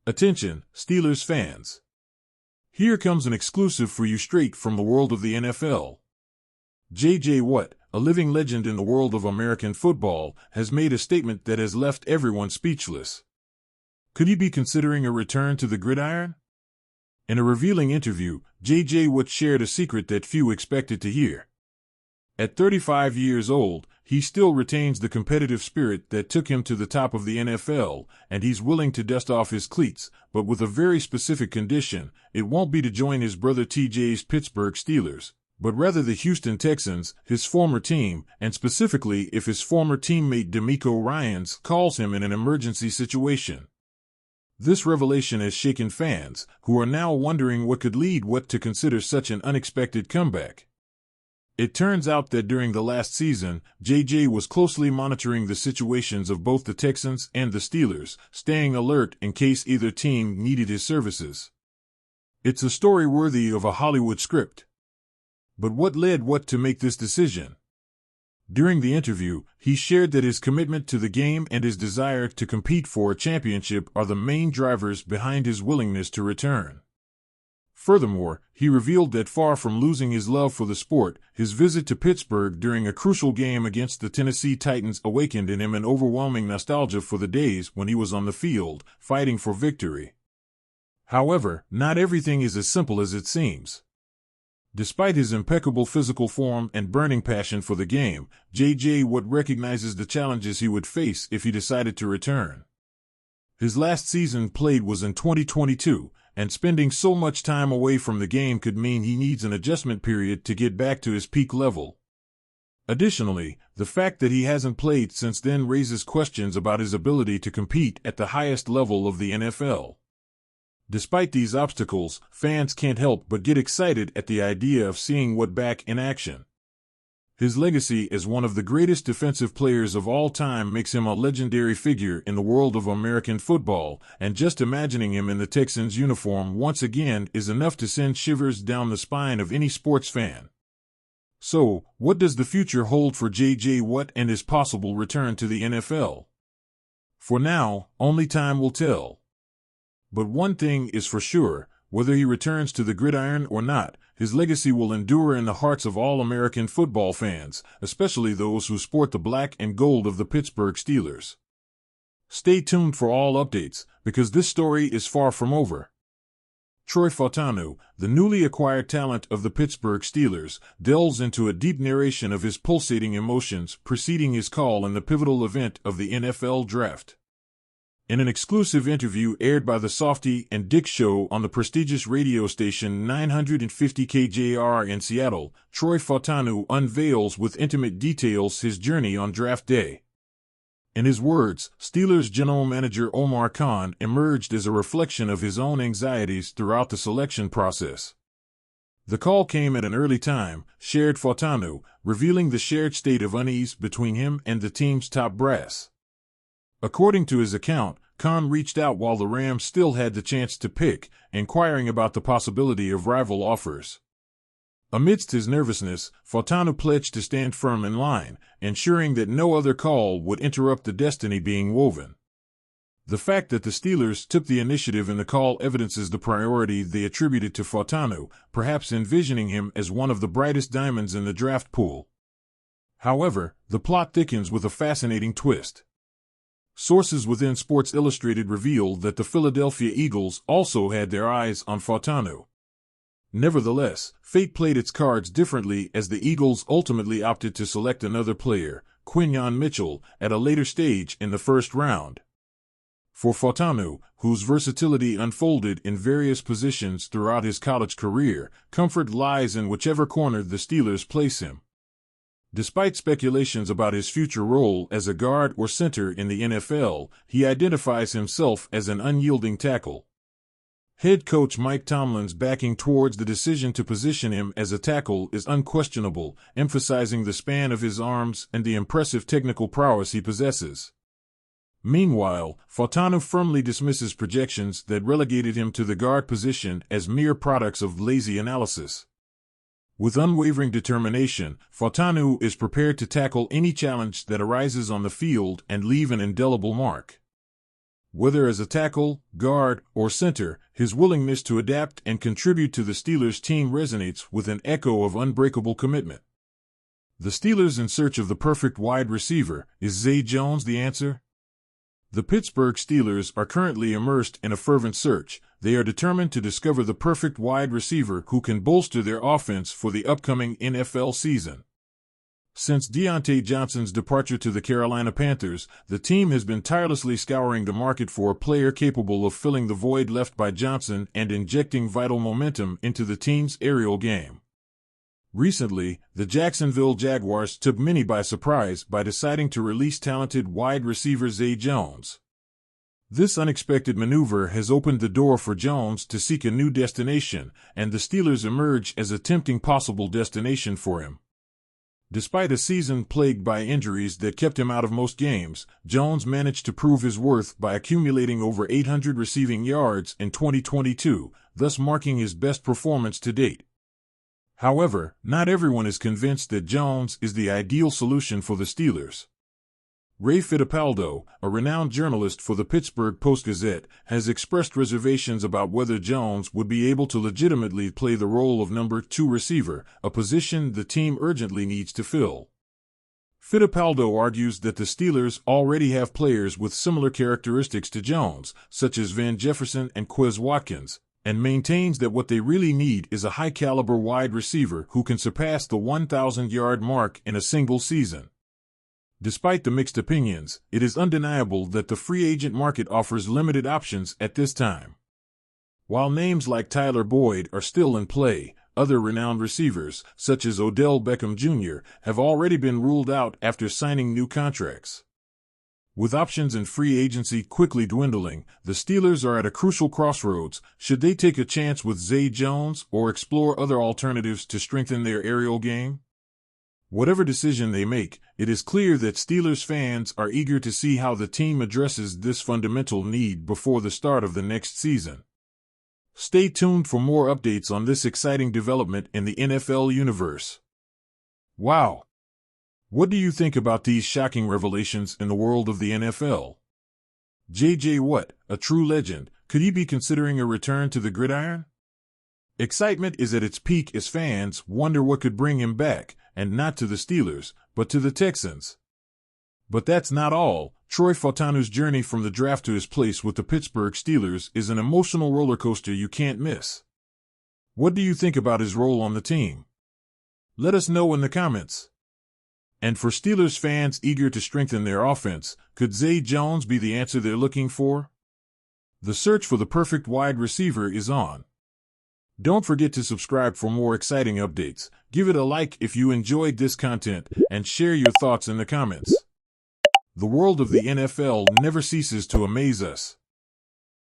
Attention, Steelers fans. Here comes an exclusive for you straight from the world of the NFL. J.J. Watt, a living legend in the world of American football, has made a statement that has left everyone speechless. Could he be considering a return to the gridiron? In a revealing interview, J.J. Watt shared a secret that few expected to hear. At 35 years old, he still retains the competitive spirit that took him to the top of the NFL, and he's willing to dust off his cleats, but with a very specific condition: it won't be to join his brother TJ's Pittsburgh Steelers, but rather the Houston Texans, his former team, and specifically if his former teammate DeMeco Ryans calls him in an emergency situation. This revelation has shaken fans, who are now wondering what could lead Watt to consider such an unexpected comeback. It turns out that during the last season, J.J. was closely monitoring the situations of both the Texans and the Steelers, staying alert in case either team needed his services. It's a story worthy of a Hollywood script. But what led Watt to make this decision? During the interview, he shared that his commitment to the game and his desire to compete for a championship are the main drivers behind his willingness to return. Furthermore, he revealed that far from losing his love for the sport, his visit to Pittsburgh during a crucial game against the Tennessee Titans awakened in him an overwhelming nostalgia for the days when he was on the field, fighting for victory. However, not everything is as simple as it seems. Despite his impeccable physical form and burning passion for the game, J.J. Watt recognizes the challenges he would face if he decided to return. His last season played was in 2022, and spending so much time away from the game could mean he needs an adjustment period to get back to his peak level. Additionally, the fact that he hasn't played since then raises questions about his ability to compete at the highest level of the NFL. Despite these obstacles, fans can't help but get excited at the idea of seeing Watt back in action. His legacy as one of the greatest defensive players of all time makes him a legendary figure in the world of American football, and just imagining him in the Texans uniform once again is enough to send shivers down the spine of any sports fan. So, what does the future hold for J.J. Watt and his possible return to the NFL? For now, only time will tell. But one thing is for sure: whether he returns to the gridiron or not, his legacy will endure in the hearts of all American football fans, especially those who sport the black and gold of the Pittsburgh Steelers. Stay tuned for all updates, because this story is far from over. Troy Fautanu, the newly acquired talent of the Pittsburgh Steelers, delves into a deep narration of his pulsating emotions preceding his call in the pivotal event of the NFL Draft. In an exclusive interview aired by the Softy and Dick Show on the prestigious radio station 950 KJR in Seattle, Troy Fautanu unveils with intimate details his journey on draft day. In his words, Steelers general manager Omar Khan emerged as a reflection of his own anxieties throughout the selection process. The call came at an early time, shared Fautanu, revealing the shared state of unease between him and the team's top brass. According to his account, Khan reached out while the Rams still had the chance to pick, inquiring about the possibility of rival offers. Amidst his nervousness, Fautanu pledged to stand firm in line, ensuring that no other call would interrupt the destiny being woven. The fact that the Steelers took the initiative in the call evidences the priority they attributed to Fautanu, perhaps envisioning him as one of the brightest diamonds in the draft pool. However, the plot thickens with a fascinating twist. Sources within Sports Illustrated revealed that the Philadelphia Eagles also had their eyes on Fautanu. Nevertheless, fate played its cards differently as the Eagles ultimately opted to select another player, Quinyon Mitchell, at a later stage in the first round. For Fautanu, whose versatility unfolded in various positions throughout his college career, comfort lies in whichever corner the Steelers place him. Despite speculations about his future role as a guard or center in the NFL, he identifies himself as an unyielding tackle. Head coach Mike Tomlin's backing towards the decision to position him as a tackle is unquestionable, emphasizing the span of his arms and the impressive technical prowess he possesses. Meanwhile, Fautanu firmly dismisses projections that relegated him to the guard position as mere products of lazy analysis. With unwavering determination, Fautanu is prepared to tackle any challenge that arises on the field and leave an indelible mark. Whether as a tackle, guard, or center, his willingness to adapt and contribute to the Steelers' team resonates with an echo of unbreakable commitment. The Steelers in search of the perfect wide receiver. Is Zay Jones the answer? The Pittsburgh Steelers are currently immersed in a fervent search. They are determined to discover the perfect wide receiver who can bolster their offense for the upcoming NFL season. Since Deontay Johnson's departure to the Carolina Panthers, the team has been tirelessly scouring the market for a player capable of filling the void left by Johnson and injecting vital momentum into the team's aerial game. Recently, the Jacksonville Jaguars took many by surprise by deciding to release talented wide receiver Zay Jones. This unexpected maneuver has opened the door for Jones to seek a new destination, and the Steelers emerge as a tempting possible destination for him. Despite a season plagued by injuries that kept him out of most games, Jones managed to prove his worth by accumulating over 800 receiving yards in 2022, thus marking his best performance to date. However, not everyone is convinced that Jones is the ideal solution for the Steelers. Ray Fittipaldo, a renowned journalist for the Pittsburgh Post-Gazette, has expressed reservations about whether Jones would be able to legitimately play the role of number 2 receiver, a position the team urgently needs to fill. Fittipaldo argues that the Steelers already have players with similar characteristics to Jones, such as Van Jefferson and Quez Watkins, and maintains that what they really need is a high-caliber wide receiver who can surpass the 1,000-yard mark in a single season. Despite the mixed opinions, it is undeniable that the free agent market offers limited options at this time. While names like Tyler Boyd are still in play, other renowned receivers, such as Odell Beckham Jr., have already been ruled out after signing new contracts. With options in free agency quickly dwindling, the Steelers are at a crucial crossroads. Should they take a chance with Zay Jones or explore other alternatives to strengthen their aerial game? Whatever decision they make, it is clear that Steelers fans are eager to see how the team addresses this fundamental need before the start of the next season. Stay tuned for more updates on this exciting development in the NFL universe. Wow! What do you think about these shocking revelations in the world of the NFL? J.J. Watt, a true legend, could he be considering a return to the gridiron? Excitement is at its peak as fans wonder what could bring him back, and not to the Steelers, but to the Texans. But that's not all. Troy Fautanu's journey from the draft to his place with the Pittsburgh Steelers is an emotional roller coaster you can't miss. What do you think about his role on the team? Let us know in the comments. And for Steelers fans eager to strengthen their offense, could Zay Jones be the answer they're looking for? The search for the perfect wide receiver is on. Don't forget to subscribe for more exciting updates. Give it a like if you enjoyed this content, and share your thoughts in the comments. The world of the NFL never ceases to amaze us.